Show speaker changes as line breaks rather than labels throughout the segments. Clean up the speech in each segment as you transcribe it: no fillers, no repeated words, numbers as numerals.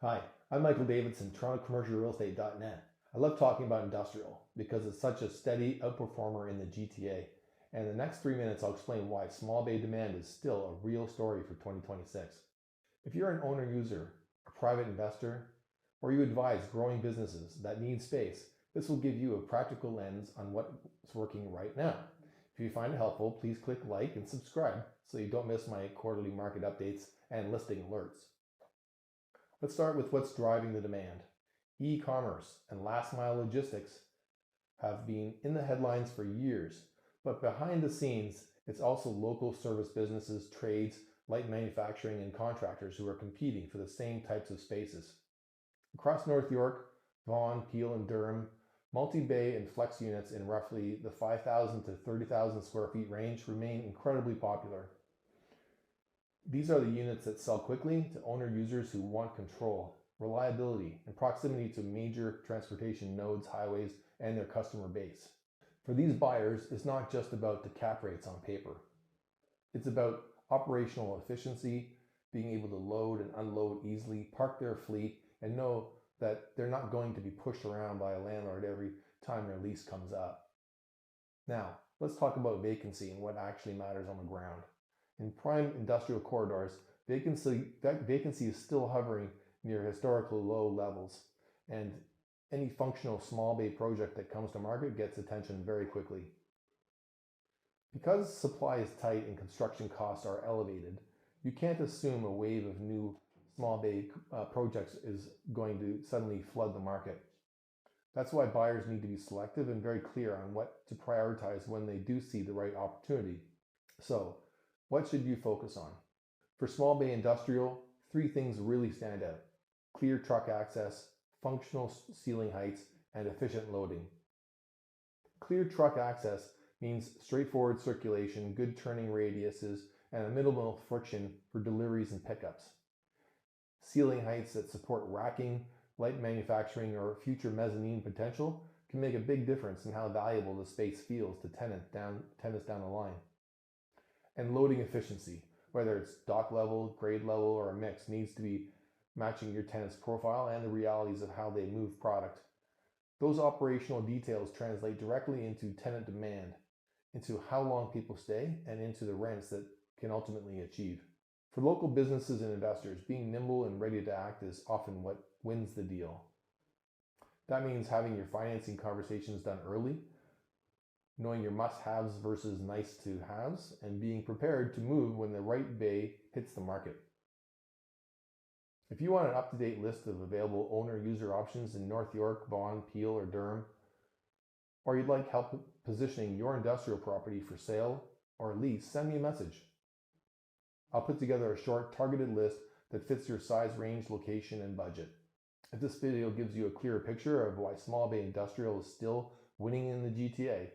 Hi, I'm Michael Davidson, TorontoCommercialRealEstate.net. I love talking about industrial because it's such a steady outperformer in the GTA. And in the next 3 minutes, I'll explain why small bay demand is still a real story for 2026. If you're an owner user, a private investor, or you advise growing businesses that need space, this will give you a practical lens on what's working right now. If you find it helpful, please click like and subscribe so you don't miss my quarterly market updates and listing alerts. Let's start with what's driving the demand. E-commerce and last mile logistics have been in the headlines for years, but behind the scenes, it's also local service businesses, trades, light manufacturing, and contractors who are competing for the same types of spaces. Across North York, Vaughan, Peel, and Durham, multi-bay and flex units in roughly the 5,000 to 30,000 square feet range remain incredibly popular. These are the units that sell quickly to owner users who want control, reliability, and proximity to major transportation nodes, highways, and their customer base. For these buyers, it's not just about the cap rates on paper. It's about operational efficiency, being able to load and unload easily, park their fleet, and know that they're not going to be pushed around by a landlord every time their lease comes up. Now, let's talk about vacancy and what actually matters on the ground. In prime industrial corridors, vacancy is still hovering near historically low levels, and any functional small bay project that comes to market gets attention very quickly. Because supply is tight and construction costs are elevated, you can't assume a wave of new small bay projects is going to suddenly flood the market. That's why buyers need to be selective and very clear on what to prioritize when they do see the right opportunity. So, what should you focus on? For small bay industrial, 3 things really stand out: clear truck access, functional ceiling heights, and efficient loading. Clear truck access means straightforward circulation, good turning radiuses, and a minimal friction for deliveries and pickups. Ceiling heights that support racking, light manufacturing, or future mezzanine potential can make a big difference in how valuable the space feels to tenants down the line. And loading efficiency, whether it's dock level, grade level, or a mix, needs to be matching your tenant's profile and the realities of how they move product. Those operational details translate directly into tenant demand, into how long people stay, and into the rents that can ultimately achieve. For local businesses and investors, being nimble and ready to act is often what wins the deal. That means having your financing conversations done early, knowing your must-haves versus nice-to-haves, and being prepared to move when the right bay hits the market. If you want an up-to-date list of available owner-user options in North York, Vaughan, Peel, or Durham, or you'd like help positioning your industrial property for sale or lease, send me a message. I'll put together a short, targeted list that fits your size range, location, and budget. If this video gives you a clearer picture of why small bay industrial is still winning in the GTA,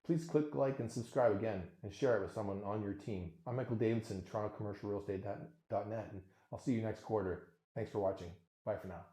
please click like and subscribe again and share it with someone on your team. I'm Michael Davidson, TorontoCommercialRealEstate.net, and I'll see you next quarter. Thanks for watching. Bye for now.